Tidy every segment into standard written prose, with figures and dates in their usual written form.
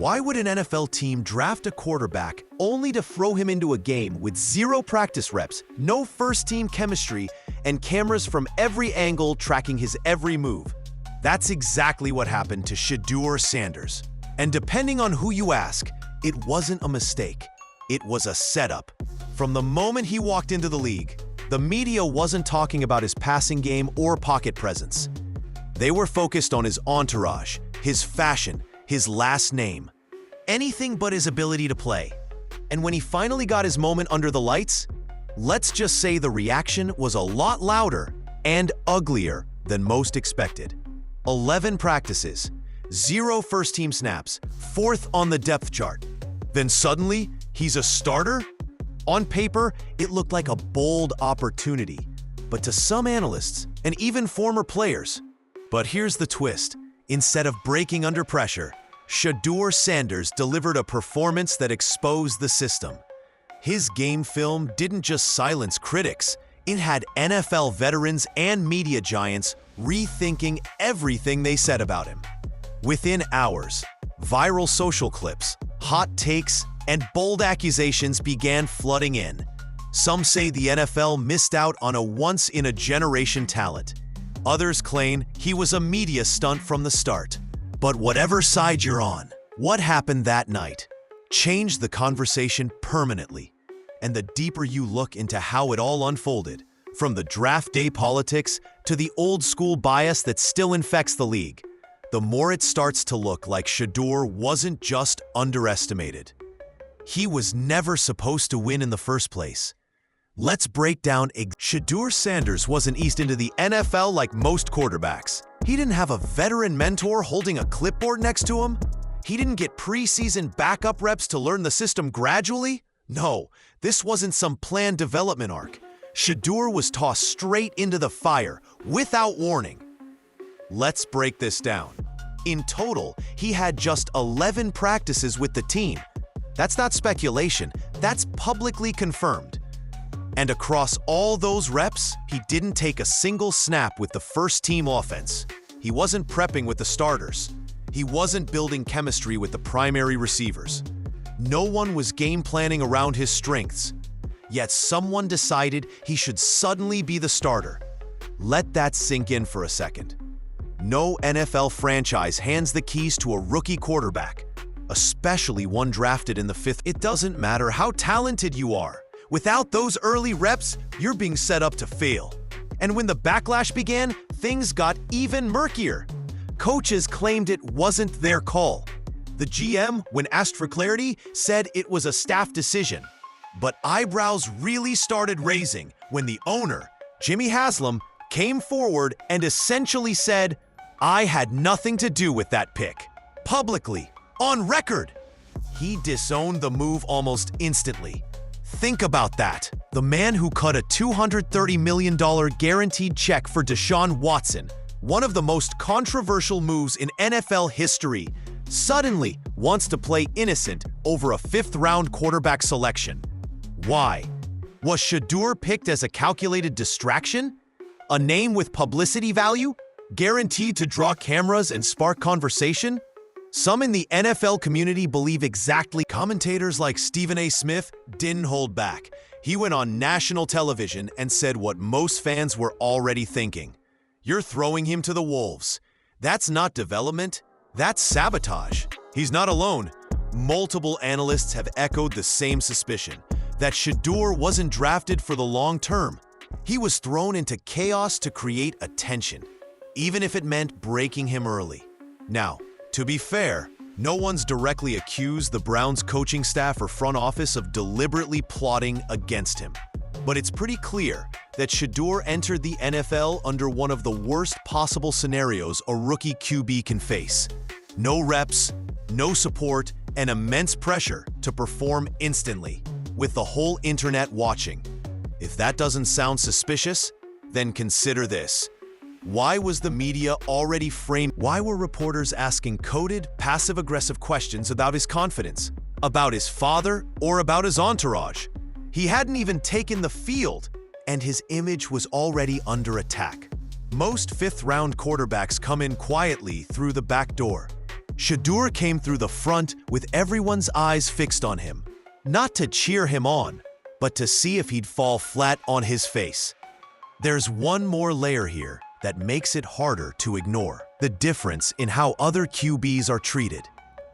Why would an NFL team draft a quarterback only to throw him into a game with 0 practice reps, no first-team chemistry, and cameras from every angle tracking his every move? That's exactly what happened to Shedeur Sanders. And depending on who you ask, it wasn't a mistake. It was a setup. From the moment he walked into the league, the media wasn't talking about his passing game or pocket presence. They were focused on his entourage, his fashion, his last name. Anything but his ability to play. And when he finally got his moment under the lights, let's just say the reaction was a lot louder and uglier than most expected. 11 practices, 0 first-team snaps, 4th on the depth chart. Then suddenly, he's a starter? On paper, it looked like a bold opportunity, but to some analysts and even former players. But here's the twist. Instead of breaking under pressure, Shedeur Sanders delivered a performance that exposed the system. His game film didn't just silence critics, it had NFL veterans and media giants rethinking everything they said about him. Within hours, viral social clips, hot takes, and bold accusations began flooding in. Some say the NFL missed out on a once-in-a-generation talent. Others claim he was a media stunt from the start. But whatever side you're on, what happened that night changed the conversation permanently. And the deeper you look into how it all unfolded, from the draft day politics to the old-school bias that still infects the league, the more it starts to look like Shedeur wasn't just underestimated. He was never supposed to win in the first place. Let's break down. Shedeur Sanders wasn't eased into the NFL like most quarterbacks. He didn't have a veteran mentor holding a clipboard next to him. He didn't get preseason backup reps to learn the system gradually. No, this wasn't some planned development arc. Shedeur was tossed straight into the fire without warning. Let's break this down. In total, he had just 11 practices with the team. That's not speculation, that's publicly confirmed. And across all those reps, he didn't take a single snap with the first-team offense. He wasn't prepping with the starters. He wasn't building chemistry with the primary receivers. No one was game planning around his strengths. Yet someone decided he should suddenly be the starter. Let that sink in for a second. No NFL franchise hands the keys to a rookie quarterback, especially one drafted in the 5th. It doesn't matter how talented you are. Without those early reps, you're being set up to fail. And when the backlash began, things got even murkier. Coaches claimed it wasn't their call. The GM, when asked for clarity, said it was a staff decision. But eyebrows really started raising when the owner, Jimmy Haslam, came forward and essentially said, "I had nothing to do with that pick." Publicly, on record. He disowned the move almost instantly. Think about that. The man who cut a $230 million guaranteed check for Deshaun Watson, one of the most controversial moves in NFL history, suddenly wants to play innocent over a 5th-round quarterback selection. Why? Was Shedeur picked as a calculated distraction? A name with publicity value? Guaranteed to draw cameras and spark conversation? Some in the NFL community believe exactly. Commentators like Stephen A. Smith didn't hold back. He went on national television and said what most fans were already thinking. You're throwing him to the wolves. That's not development, that's sabotage. He's not alone. Multiple analysts have echoed the same suspicion, that Shedeur wasn't drafted for the long term. He was thrown into chaos to create attention, even if it meant breaking him early. Now, to be fair, no one's directly accused the Browns coaching staff or front office of deliberately plotting against him. But it's pretty clear that Shedeur entered the NFL under one of the worst possible scenarios a rookie QB can face. No reps, no support, and immense pressure to perform instantly, with the whole internet watching. If that doesn't sound suspicious, then consider this. Why was the media already framed? Why were reporters asking coded, passive-aggressive questions about his confidence, about his father, or about his entourage? He hadn't even taken the field, and his image was already under attack. Most 5th-round quarterbacks come in quietly through the back door. Shedeur came through the front with everyone's eyes fixed on him, not to cheer him on, but to see if he'd fall flat on his face. There's one more layer here that makes it harder to ignore: the difference in how other QBs are treated.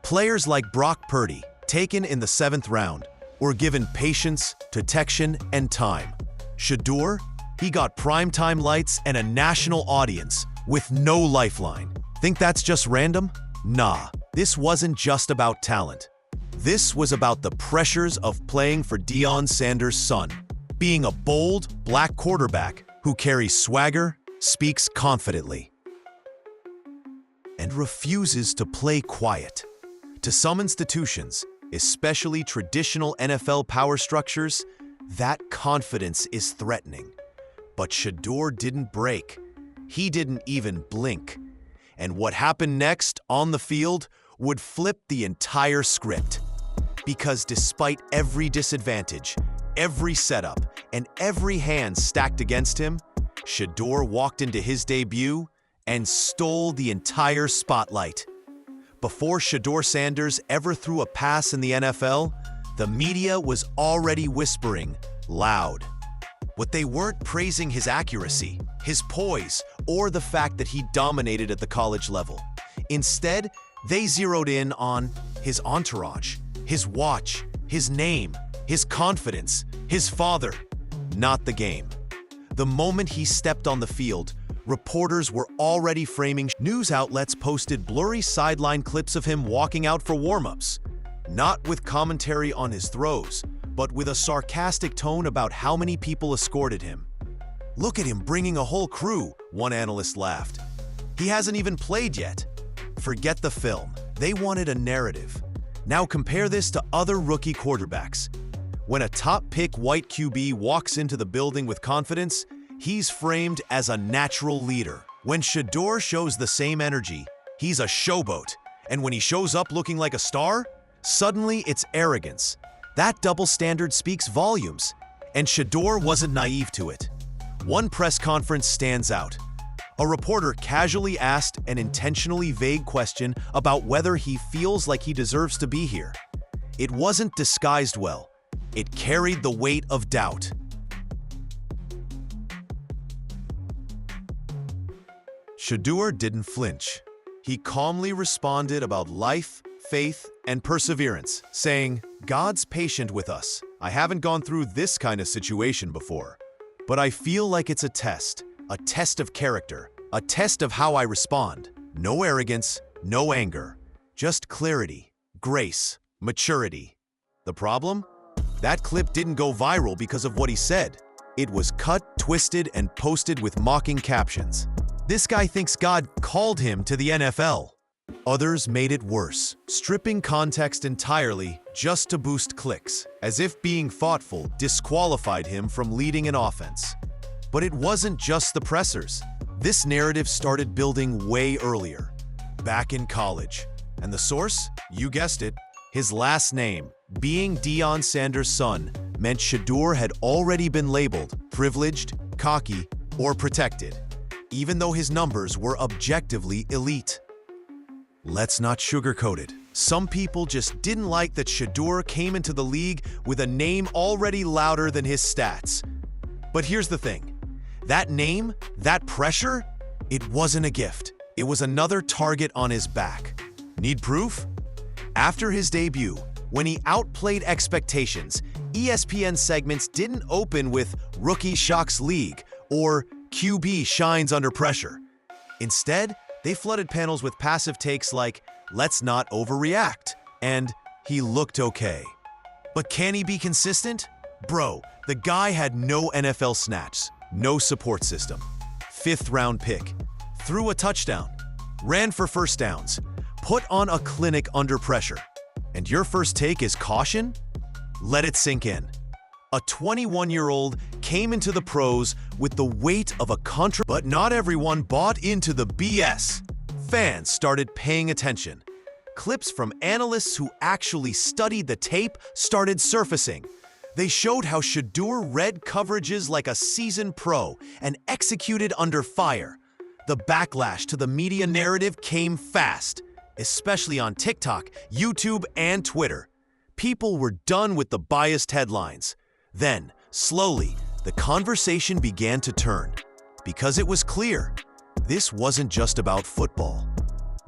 Players like Brock Purdy, taken in the 7th round, were given patience, protection, and time. Shedeur, he got primetime lights and a national audience with no lifeline. Think that's just random? Nah, this wasn't just about talent. This was about the pressures of playing for Deion Sanders' son, being a bold, black quarterback who carries swagger, speaks confidently, and refuses to play quiet. To some institutions, especially traditional NFL power structures, that confidence is threatening. But Shedeur didn't break. He didn't even blink. And what happened next on the field would flip the entire script. Because despite every disadvantage, every setup, and every hand stacked against him, Shedeur walked into his debut and stole the entire spotlight. Before Shedeur Sanders ever threw a pass in the NFL, the media was already whispering loud. But they weren't praising his accuracy, his poise, or the fact that he dominated at the college level. Instead, they zeroed in on his entourage, his watch, his name, his confidence, his father, not the game. The moment he stepped on the field, reporters were already framing. News outlets posted blurry sideline clips of him walking out for warm-ups, not with commentary on his throws, but with a sarcastic tone about how many people escorted him. "Look at him bringing a whole crew," one analyst laughed. "He hasn't even played yet." Forget the film. They wanted a narrative. Now compare this to other rookie quarterbacks. When a top-pick white QB walks into the building with confidence, he's framed as a natural leader. When Shedeur shows the same energy, he's a showboat. And when he shows up looking like a star, suddenly it's arrogance. That double standard speaks volumes, and Shedeur wasn't naive to it. One press conference stands out. A reporter casually asked an intentionally vague question about whether he feels like he deserves to be here. It wasn't disguised well. It carried the weight of doubt. Shedeur didn't flinch. He calmly responded about life, faith, and perseverance, saying, "God's patient with us. I haven't gone through this kind of situation before. But I feel like it's a test of character, a test of how I respond. No arrogance, no anger, just clarity, grace, maturity." The problem? That clip didn't go viral because of what he said. It was cut, twisted, and posted with mocking captions. This guy thinks God called him to the NFL. Others made it worse, stripping context entirely just to boost clicks, as if being thoughtful disqualified him from leading an offense. But it wasn't just the pressers. This narrative started building way earlier, back in college. And the source? You guessed it. His last name, being Deion Sanders' son, meant Shedeur had already been labeled privileged, cocky, or protected, even though his numbers were objectively elite. Let's not sugarcoat it. Some people just didn't like that Shedeur came into the league with a name already louder than his stats. But here's the thing. That name, that pressure, it wasn't a gift. It was another target on his back. Need proof? After his debut, when he outplayed expectations, ESPN segments didn't open with "Rookie Shocks League" or "QB Shines Under Pressure." Instead, they flooded panels with passive takes like "Let's not overreact" and "He looked okay." But can he be consistent? Bro, the guy had no NFL snaps, no support system. 5th round pick, threw a touchdown, ran for first downs, put on a clinic under pressure. And your first take is caution? Let it sink in. A 21-year-old came into the pros with the weight of a country, but not everyone bought into the BS. Fans started paying attention. Clips from analysts who actually studied the tape started surfacing. They showed how Shedeur read coverages like a seasoned pro and executed under fire. The backlash to the media narrative came fast. especially on TikTok, YouTube, and Twitter. People were done with the biased headlines. Then, slowly, the conversation began to turn. Because it was clear, this wasn't just about football.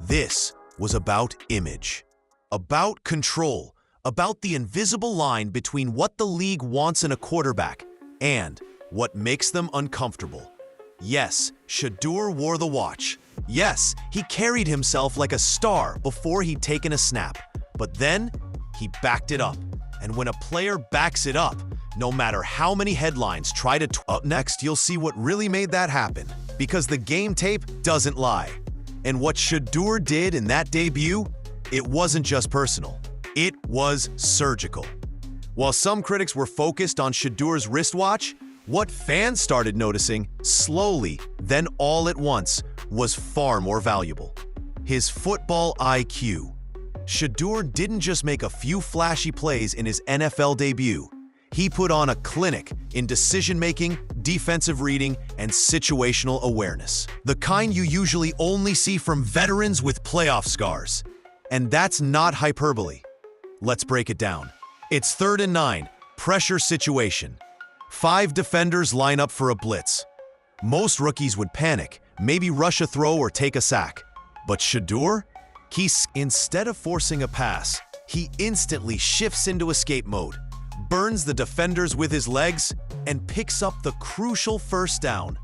This was about image, about control, about the invisible line between what the league wants in a quarterback and what makes them uncomfortable. Yes, Shedeur wore the watch. Yes, he carried himself like a star before he'd taken a snap. But then, he backed it up. And when a player backs it up, no matter how many headlines try to up next, you'll see what really made that happen. Because the game tape doesn't lie. And what Shedeur did in that debut, it wasn't just personal. It was surgical. While some critics were focused on Shedeur's wristwatch, what fans started noticing, slowly, then all at once, was far more valuable. His football IQ. Shedeur didn't just make a few flashy plays in his NFL debut. He put on a clinic in decision-making, defensive reading, and situational awareness. The kind you usually only see from veterans with playoff scars. And that's not hyperbole. Let's break it down. It's 3rd and 9, pressure situation. 5 defenders line up for a blitz. Most rookies would panic, maybe rush a throw or take a sack. But Shedeur? Instead of forcing a pass, he instantly shifts into escape mode, burns the defenders with his legs, and picks up the crucial first down.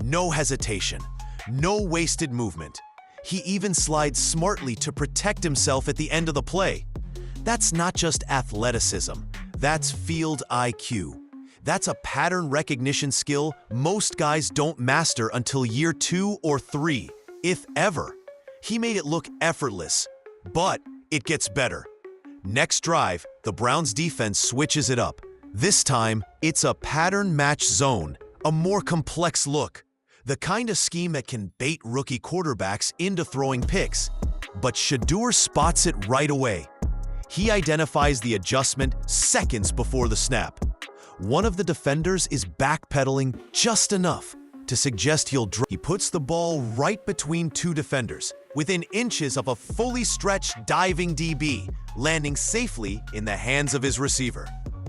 No hesitation, no wasted movement. He even slides smartly to protect himself at the end of the play. That's not just athleticism, that's field IQ. That's a pattern recognition skill most guys don't master until year 2 or 3, if ever. He made it look effortless, but it gets better. Next drive, the Browns defense switches it up. This time, it's a pattern match zone, a more complex look. The kind of scheme that can bait rookie quarterbacks into throwing picks. But Shedeur spots it right away. He identifies the adjustment seconds before the snap. One of the defenders is backpedaling just enough to suggest he'll drop. He puts the ball right between 2 defenders, within inches of a fully stretched diving DB, landing safely in the hands of his receiver.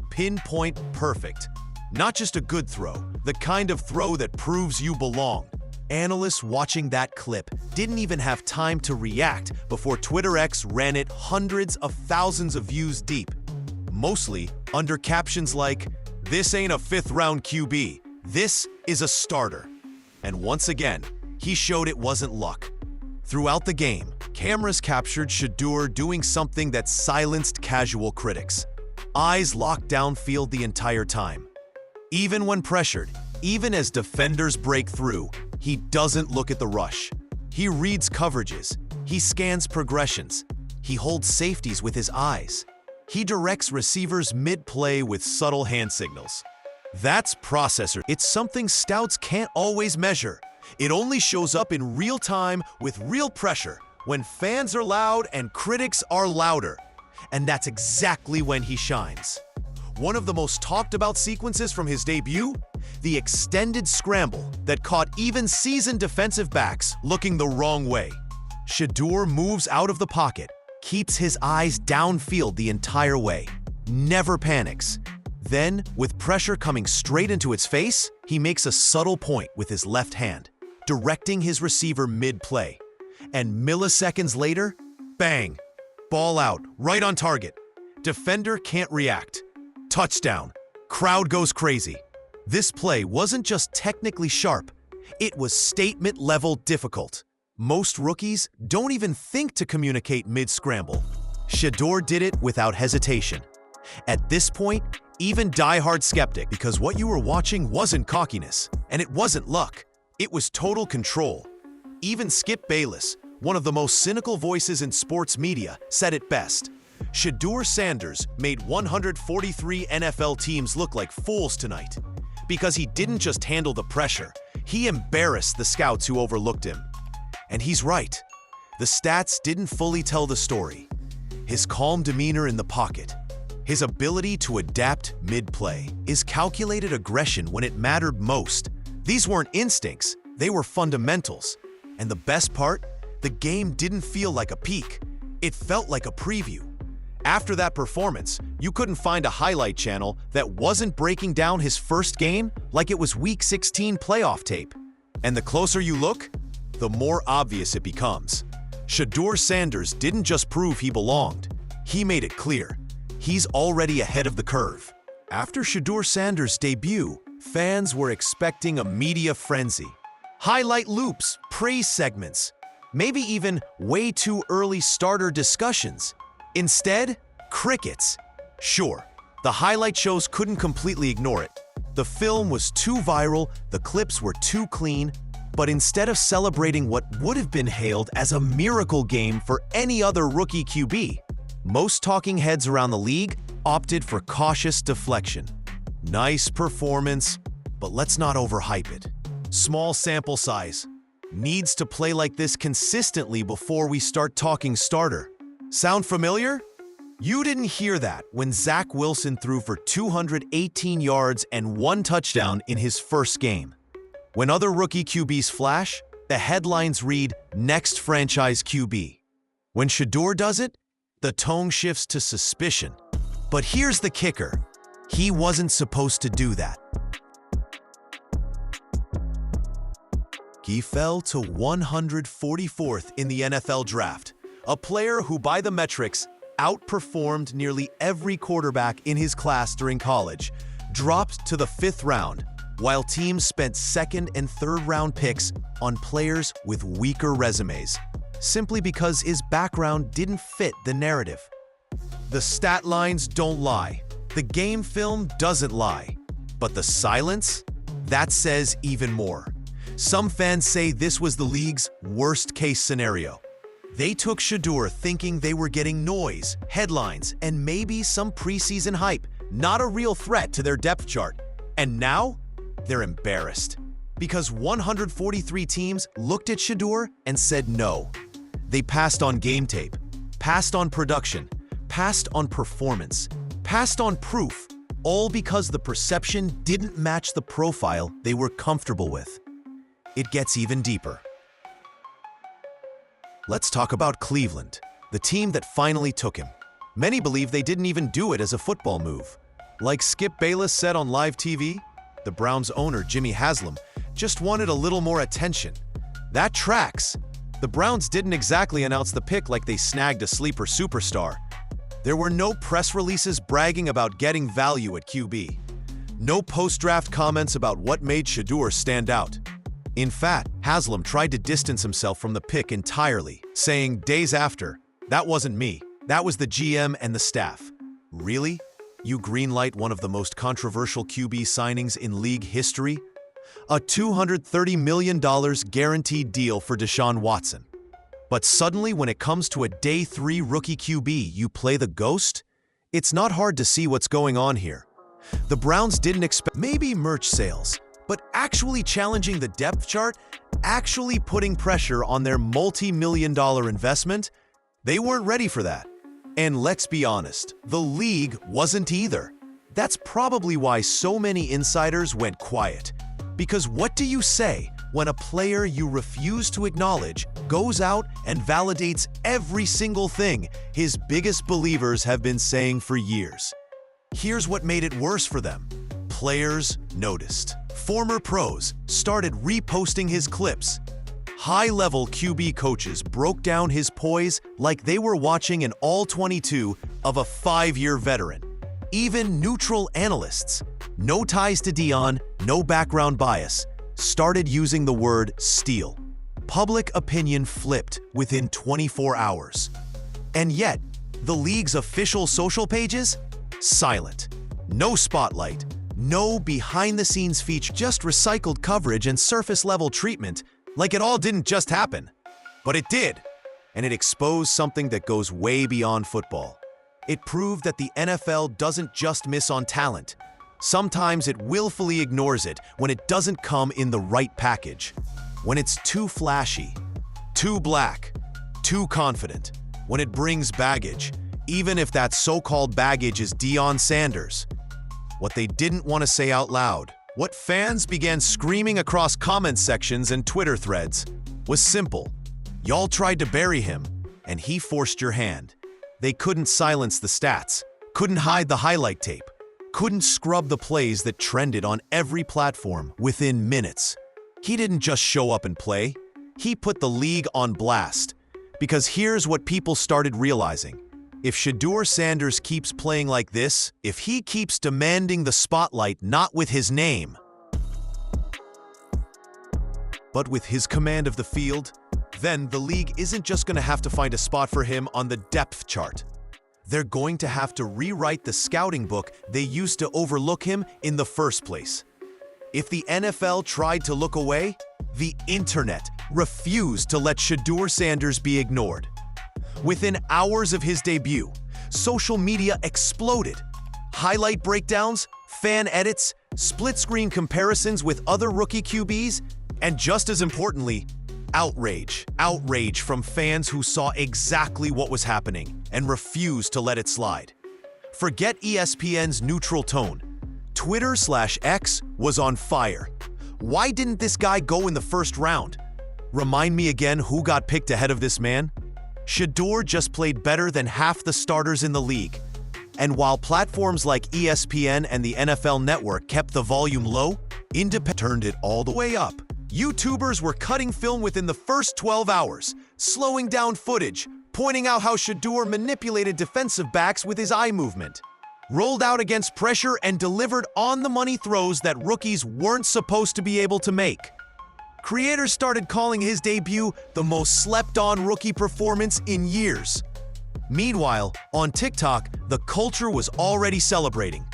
Pinpoint perfect. Not just a good throw, the kind of throw that proves you belong. Analysts watching that clip didn't even have time to react before Twitter X ran it hundreds of thousands of views deep. Mostly under captions like, "This ain't a 5th-round QB, this is a starter." And once again, he showed it wasn't luck. Throughout the game, cameras captured Shedeur doing something that silenced casual critics. Eyes locked downfield the entire time. Even when pressured, even as defenders break through, he doesn't look at the rush. He reads coverages, he scans progressions, he holds safeties with his eyes. He directs receivers mid-play with subtle hand signals. That's processor. It's something scouts can't always measure. It only shows up in real time with real pressure, when fans are loud and critics are louder. And that's exactly when he shines. One of the most talked about sequences from his debut? The extended scramble that caught even seasoned defensive backs looking the wrong way. Shedeur moves out of the pocket, keeps his eyes downfield the entire way, never panics. Then, with pressure coming straight into its face, he makes a subtle point with his left hand, directing his receiver mid-play. And milliseconds later, bang! Ball out, right on target. Defender can't react. Touchdown. Crowd goes crazy. This play wasn't just technically sharp, it was statement-level difficult. Most rookies don't even think to communicate mid-scramble. Shedeur did it without hesitation. At this point, even die-hard skeptic, because what you were watching wasn't cockiness, and it wasn't luck. It was total control. Even Skip Bayless, one of the most cynical voices in sports media, said it best. Shedeur Sanders made 143 NFL teams look like fools tonight. Because he didn't just handle the pressure, he embarrassed the scouts who overlooked him. And he's right. The stats didn't fully tell the story. His calm demeanor in the pocket, his ability to adapt mid-play, his calculated aggression when it mattered most. These weren't instincts, they were fundamentals. And the best part? the game didn't feel like a peak. It felt like a preview. After that performance, you couldn't find a highlight channel that wasn't breaking down his first game like it was Week 16 playoff tape. And the closer you look, the more obvious it becomes. Shedeur Sanders didn't just prove he belonged. He made it clear. He's already ahead of the curve. After Shedeur Sanders' debut, fans were expecting a media frenzy. Highlight loops, praise segments, maybe even way too early starter discussions. Instead, crickets. Sure, the highlight shows couldn't completely ignore it. The film was too viral, the clips were too clean, but instead of celebrating what would have been hailed as a miracle game for any other rookie QB, most talking heads around the league opted for cautious deflection. Nice performance, but let's not overhype it. Small sample size. Needs to play like this consistently before we start talking starter. Sound familiar? You didn't hear that when Zach Wilson threw for 218 yards and 1 touchdown in his first game. When other rookie QBs flash, the headlines read, "Next franchise QB." When Shedeur does it, the tone shifts to suspicion. But here's the kicker. He wasn't supposed to do that. He fell to 144th in the NFL draft, a player who, by the metrics, outperformed nearly every quarterback in his class during college, dropped to the 5th round, while teams spent 2nd and 3rd round picks on players with weaker resumes, simply because his background didn't fit the narrative. The stat lines don't lie. The game film doesn't lie. But the silence? That says even more. Some fans say this was the league's worst-case scenario. They took Shedeur thinking they were getting noise, headlines, and maybe some preseason hype, not a real threat to their depth chart. And now, they're embarrassed. Because 143 teams looked at Shedeur and said no. They passed on game tape, passed on production, passed on performance, passed on proof, all because the perception didn't match the profile they were comfortable with. It gets even deeper. Let's talk about Cleveland, the team that finally took him. Many believe they didn't even do it as a football move. Like Skip Bayless said on live TV, the Browns owner Jimmy Haslam just wanted a little more attention. That tracks. The Browns didn't exactly announce the pick like they snagged a sleeper superstar. There were no press releases bragging about getting value at QB. No post-draft comments about what made Shedeur stand out. In fact, Haslam tried to distance himself from the pick entirely, saying days after, "That wasn't me. That was the GM and the staff." Really? You greenlight one of the most controversial QB signings in league history? A $230 million guaranteed deal for Deshaun Watson. But suddenly, when it comes to a day 3 rookie QB, you play the ghost? It's not hard to see what's going on here. The Browns didn't expect maybe merch sales, but actually challenging the depth chart, actually putting pressure on their multi-million-dollar investment, they weren't ready for that. And let's be honest, the league wasn't either. That's probably why so many insiders went quiet. Because what do you say when a player you refuse to acknowledge goes out and validates every single thing his biggest believers have been saying for years? Here's what made it worse for them. Players noticed. Former pros started reposting his clips. High-level QB coaches broke down his poise like they were watching an all-22 of a 5-year veteran. Even neutral analysts, no ties to Dion, no background bias, started using the word steal. Public opinion flipped within 24 hours. And yet, the league's official social pages? Silent. No spotlight. No behind-the-scenes feature, just recycled coverage and surface-level treatment, like it all didn't just happen. But it did, and it exposed something that goes way beyond football. It proved that the NFL doesn't just miss on talent. Sometimes it willfully ignores it when it doesn't come in the right package. When it's too flashy, too black, too confident. When it brings baggage, even if that so-called baggage is Deion Sanders. What they didn't want to say out loud, what fans began screaming across comment sections and Twitter threads, was simple. Y'all tried to bury him, and he forced your hand. They couldn't silence the stats, couldn't hide the highlight tape, couldn't scrub the plays that trended on every platform within minutes. He didn't just show up and play, he put the league on blast. Because here's what people started realizing. If Shedeur Sanders keeps playing like this, if he keeps demanding the spotlight not with his name, but with his command of the field, then the league isn't just going to have to find a spot for him on the depth chart. They're going to have to rewrite the scouting book they used to overlook him in the first place. If the NFL tried to look away, the internet refused to let Shedeur Sanders be ignored. Within hours of his debut, social media exploded. Highlight breakdowns, fan edits, split-screen comparisons with other rookie QBs, and just as importantly, outrage. Outrage from fans who saw exactly what was happening and refused to let it slide. Forget ESPN's neutral tone. Twitter/X was on fire. Why didn't this guy go in the first round? Remind me again who got picked ahead of this man? Shedeur just played better than half the starters in the league. And while platforms like ESPN and the NFL Network kept the volume low, Independent turned it all the way up. YouTubers were cutting film within the first 12 hours, slowing down footage, pointing out how Shedeur manipulated defensive backs with his eye movement, rolled out against pressure and delivered on-the-money throws that rookies weren't supposed to be able to make. Creators started calling his debut the most slept-on rookie performance in years. Meanwhile, on TikTok, the culture was already celebrating.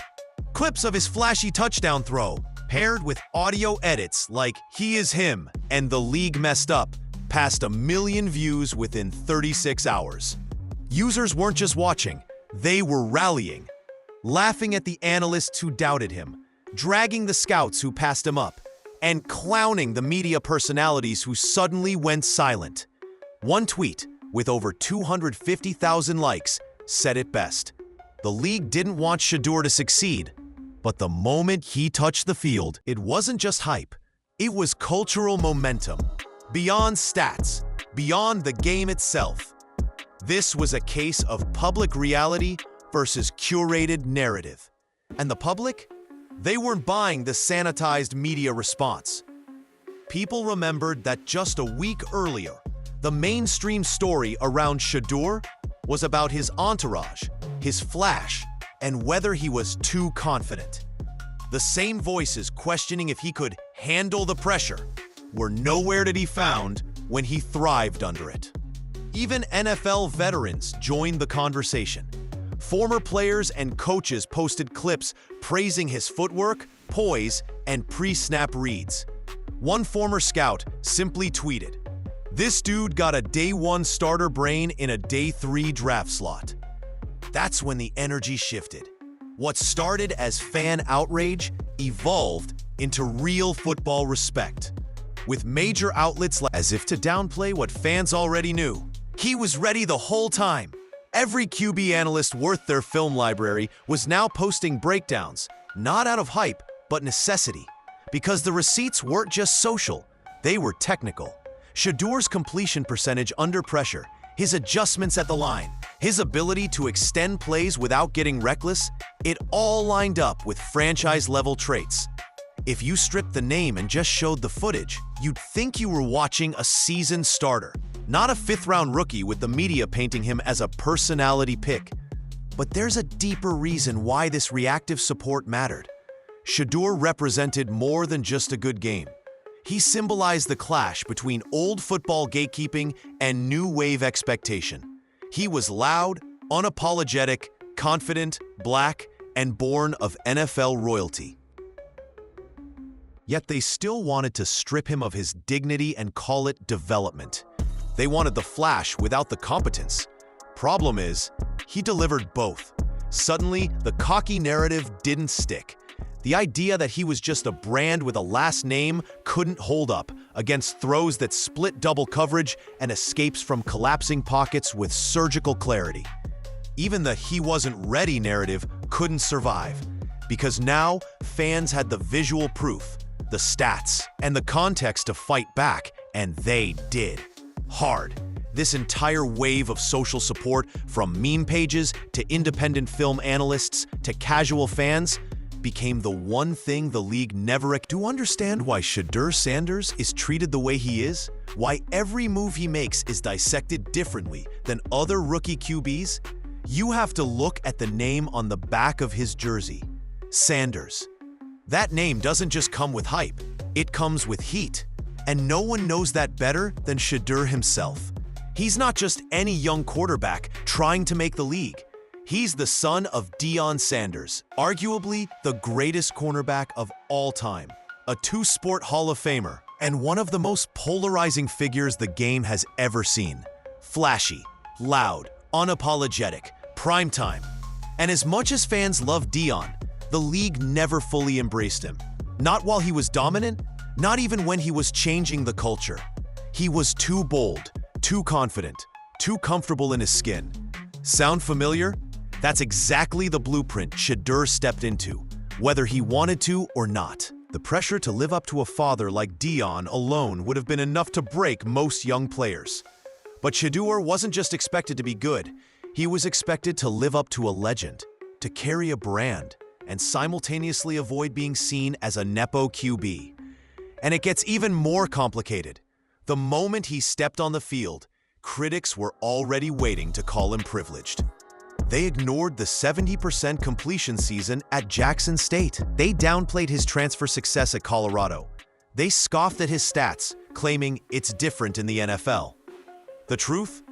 Clips of his flashy touchdown throw, paired with audio edits like "He is him" and "The league messed up," passed 1 million views within 36 hours. Users weren't just watching, they were rallying, laughing at the analysts who doubted him, dragging the scouts who passed him up, and clowning the media personalities who suddenly went silent. One tweet, with over 250,000 likes, said it best. The league didn't want Shedeur to succeed, but the moment he touched the field, it wasn't just hype. It was cultural momentum. Beyond stats, beyond the game itself. This was a case of public reality versus curated narrative. And the public? They weren't buying the sanitized media response. People remembered that just a week earlier, the mainstream story around Shedeur was about his entourage, his flash, and whether he was too confident. The same voices questioning if he could handle the pressure were nowhere to be found when he thrived under it. Even NFL veterans joined the conversation. Former players and coaches posted clips praising his footwork, poise, and pre-snap reads. One former scout simply tweeted, "This dude got a day 1 starter brain in a day 3 draft slot." That's when the energy shifted. What started as fan outrage evolved into real football respect. With major outlets as if to downplay what fans already knew. He was ready the whole time. Every QB analyst worth their film library was now posting breakdowns, not out of hype, but necessity. Because the receipts weren't just social, they were technical. Shedeur's completion percentage under pressure, his adjustments at the line, his ability to extend plays without getting reckless, it all lined up with franchise-level traits. If you stripped the name and just showed the footage, you'd think you were watching a seasoned starter, not a 5th-round rookie with the media painting him as a personality pick. But there's a deeper reason why this reactive support mattered. Shedeur represented more than just a good game. He symbolized the clash between old football gatekeeping and new wave expectation. He was loud, unapologetic, confident, black, and born of NFL royalty. Yet they still wanted to strip him of his dignity and call it development. They wanted the flash without the competence. Problem is, he delivered both. Suddenly, the cocky narrative didn't stick. The idea that he was just a brand with a last name couldn't hold up against throws that split double coverage and escapes from collapsing pockets with surgical clarity. Even the "he wasn't ready" narrative couldn't survive, because now fans had the visual proof, the stats, and the context to fight back, and they did. hard. This entire wave of social support, from meme pages to independent film analysts to casual fans, became the one thing the league never expected. To understand why Shedeur Sanders is treated the way he is, why every move he makes is dissected differently than other rookie QBs, you have to look at the name on the back of his jersey, Sanders. That name doesn't just come with hype, it comes with heat. And no one knows that better than Shedeur himself. He's not just any young quarterback trying to make the league. He's the son of Deion Sanders, arguably the greatest cornerback of all time, a two-sport Hall of Famer, and one of the most polarizing figures the game has ever seen. Flashy, loud, unapologetic, primetime. And as much as fans love Deion, the league never fully embraced him. Not while he was dominant, not even when he was changing the culture. He was too bold, too confident, too comfortable in his skin. Sound familiar? That's exactly the blueprint Shedeur stepped into, whether he wanted to or not. The pressure to live up to a father like Deion alone would have been enough to break most young players. But Shedeur wasn't just expected to be good, he was expected to live up to a legend, to carry a brand, and simultaneously avoid being seen as a Nepo QB. And it gets even more complicated. The moment he stepped on the field, critics were already waiting to call him privileged. They ignored the 70% completion season at Jackson State. They downplayed his transfer success at Colorado. They scoffed at his stats, claiming it's different in the NFL. The truth?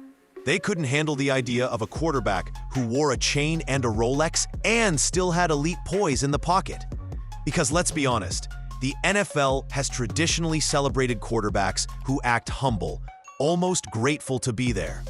They couldn't handle the idea of a quarterback who wore a chain and a Rolex and still had elite poise in the pocket. Because let's be honest, the NFL has traditionally celebrated quarterbacks who act humble, almost grateful to be there.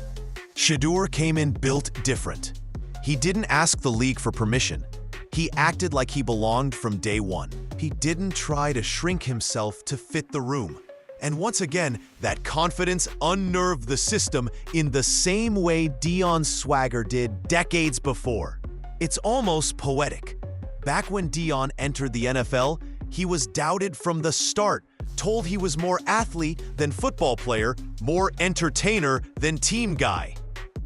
Shedeur came in built different. He didn't ask the league for permission. He acted like he belonged from day one. He didn't try to shrink himself to fit the room. And once again, that confidence unnerved the system in the same way Deion's swagger did decades before. It's almost poetic. Back when Deion entered the NFL, he was doubted from the start, told he was more athlete than football player, more entertainer than team guy.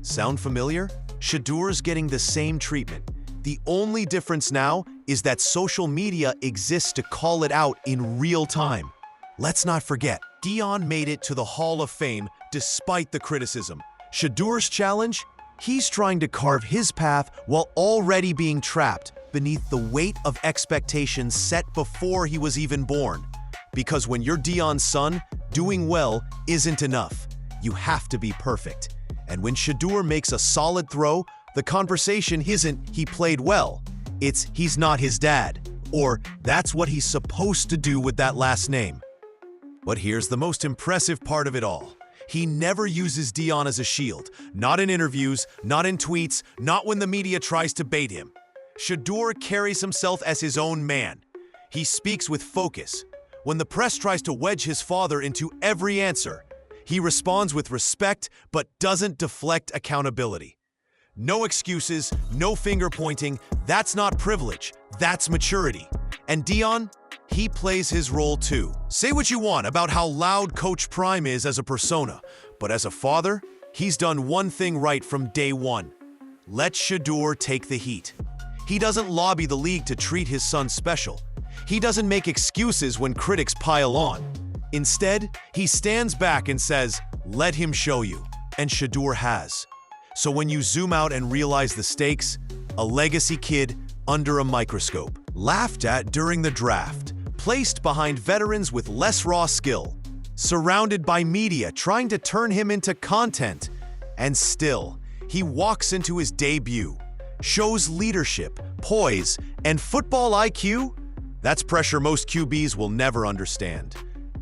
Sound familiar? Shedeur's getting the same treatment. The only difference now is that social media exists to call it out in real time. Let's not forget, Deion made it to the Hall of Fame despite the criticism. Shedeur's challenge? He's trying to carve his path while already being trapped beneath the weight of expectations set before he was even born. Because when you're Deion's son, doing well isn't enough. You have to be perfect. And when Shedeur makes a solid throw, the conversation isn't "he played well," it's "he's not his dad," or "that's what he's supposed to do with that last name." But here's the most impressive part of it all. He never uses Deion as a shield, not in interviews, not in tweets, not when the media tries to bait him. Shedeur carries himself as his own man. He speaks with focus. When the press tries to wedge his father into every answer, he responds with respect but doesn't deflect accountability. No excuses, no finger pointing. That's not privilege, that's maturity. And Deion, he plays his role too. Say what you want about how loud Coach Prime is as a persona, but as a father, he's done one thing right from day one. Let Shedeur take the heat. He doesn't lobby the league to treat his son special. He doesn't make excuses when critics pile on. Instead, he stands back and says, "Let him show you." And Shedeur has. So when you zoom out and realize the stakes, a legacy kid under a microscope, laughed at during the draft, placed behind veterans with less raw skill, surrounded by media trying to turn him into content, and still, he walks into his debut, shows leadership, poise, and football IQ. That's pressure most QBs will never understand.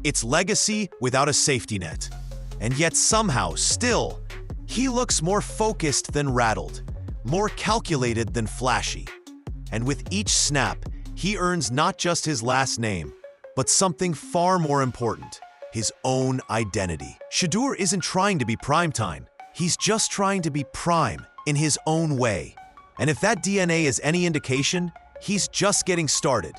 It's legacy without a safety net. And yet somehow, still, he looks more focused than rattled, more calculated than flashy. And with each snap, he earns not just his last name, but something far more important, his own identity. Shedeur isn't trying to be primetime. He's just trying to be prime in his own way. And if that DNA is any indication, he's just getting started.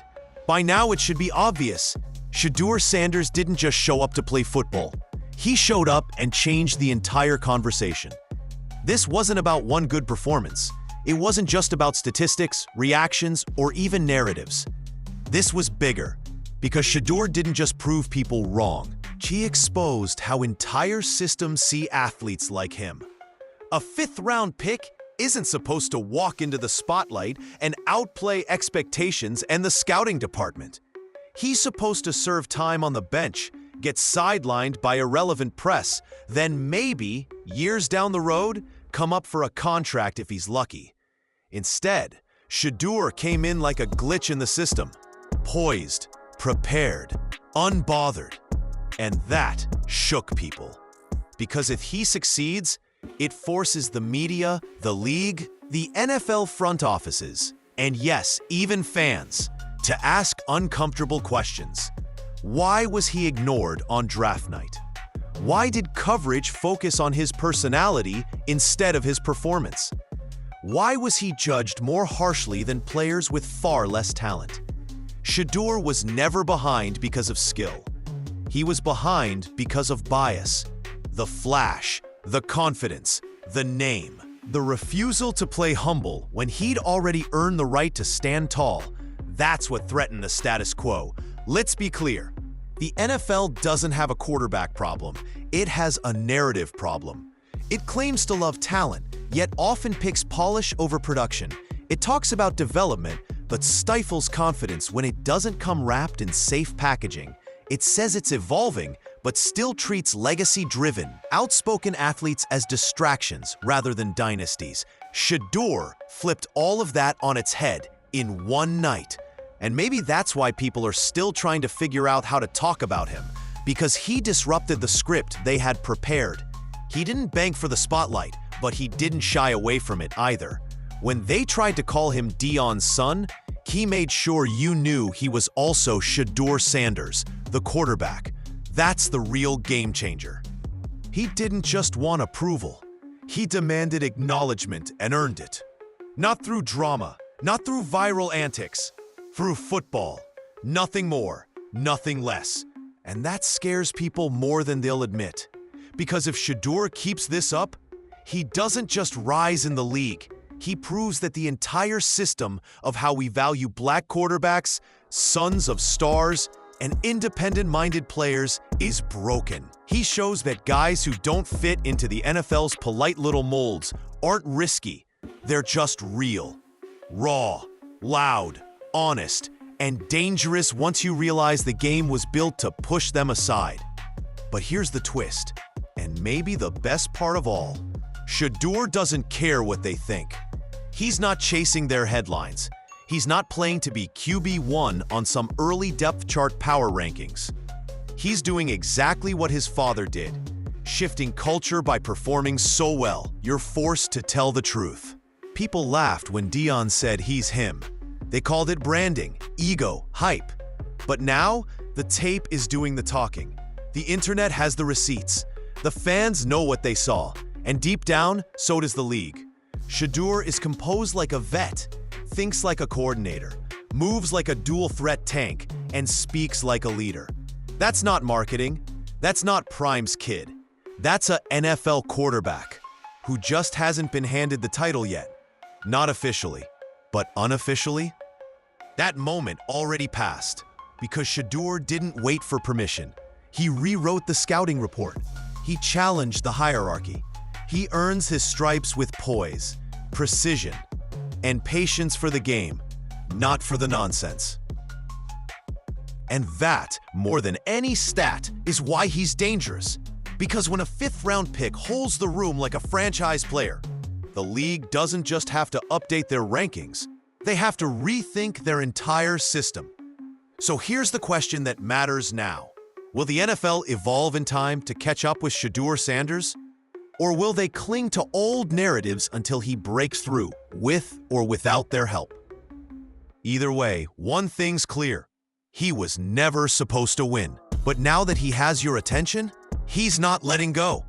By now, it should be obvious. Shedeur Sanders didn't just show up to play football. He showed up and changed the entire conversation. This wasn't about one good performance. It wasn't just about statistics, reactions, or even narratives. This was bigger, because Shedeur didn't just prove people wrong. He exposed how entire systems see athletes like him. A fifth-round pick isn't supposed to walk into the spotlight and outplay expectations and the scouting department. He's supposed to serve time on the bench, get sidelined by irrelevant press, then maybe, years down the road, come up for a contract if he's lucky. Instead, Shedeur came in like a glitch in the system, poised, prepared, unbothered. And that shook people. Because if he succeeds, it forces the media, the league, the NFL front offices, and yes, even fans, to ask uncomfortable questions. Why was he ignored on draft night? Why did coverage focus on his personality instead of his performance? Why was he judged more harshly than players with far less talent? Shedeur was never behind because of skill. He was behind because of bias. The flash, the confidence, the name. The refusal to play humble when he'd already earned the right to stand tall. That's what threatened the status quo. Let's be clear. The NFL doesn't have a quarterback problem. It has a narrative problem. It claims to love talent, yet often picks polish over production. It talks about development, but stifles confidence when it doesn't come wrapped in safe packaging. It says it's evolving, but still treats legacy-driven, outspoken athletes as distractions rather than dynasties. Shedeur flipped all of that on its head in one night. And maybe that's why people are still trying to figure out how to talk about him, because he disrupted the script they had prepared. He didn't beg for the spotlight, but he didn't shy away from it either. When they tried to call him Deion's son, he made sure you knew he was also Shedeur Sanders, the quarterback. That's the real game changer. He didn't just want approval. He demanded acknowledgement and earned it. Not through drama, not through viral antics, through football. Nothing more, nothing less. And that scares people more than they'll admit. Because if Shedeur keeps this up, he doesn't just rise in the league. He proves that the entire system of how we value black quarterbacks, sons of stars, and independent-minded players is broken. He shows that guys who don't fit into the NFL's polite little molds aren't risky. They're just real, raw, loud, honest, and dangerous once you realize the game was built to push them aside. But here's the twist, and maybe the best part of all. Shedeur doesn't care what they think. He's not chasing their headlines. He's not playing to be QB1 on some early depth chart power rankings. He's doing exactly what his father did, shifting culture by performing so well, you're forced to tell the truth. People laughed when Deion said he's him. They called it branding, ego, hype. But now, the tape is doing the talking. The internet has the receipts. The fans know what they saw. And deep down, so does the league. Shedeur is composed like a vet, thinks like a coordinator, moves like a dual-threat tank, and speaks like a leader. That's not marketing. That's not Prime's kid. That's a NFL quarterback who just hasn't been handed the title yet. Not officially, but unofficially? That moment already passed because Shedeur didn't wait for permission. He rewrote the scouting report. He challenged the hierarchy. He earns his stripes with poise, precision, and patience for the game, not for the nonsense. And that, more than any stat, is why he's dangerous. Because when a fifth-round pick holds the room like a franchise player, the league doesn't just have to update their rankings, they have to rethink their entire system. So here's the question that matters now. Will the NFL evolve in time to catch up with Shedeur Sanders? Or will they cling to old narratives until he breaks through, with or without their help? Either way, one thing's clear. He was never supposed to win. But now that he has your attention, he's not letting go.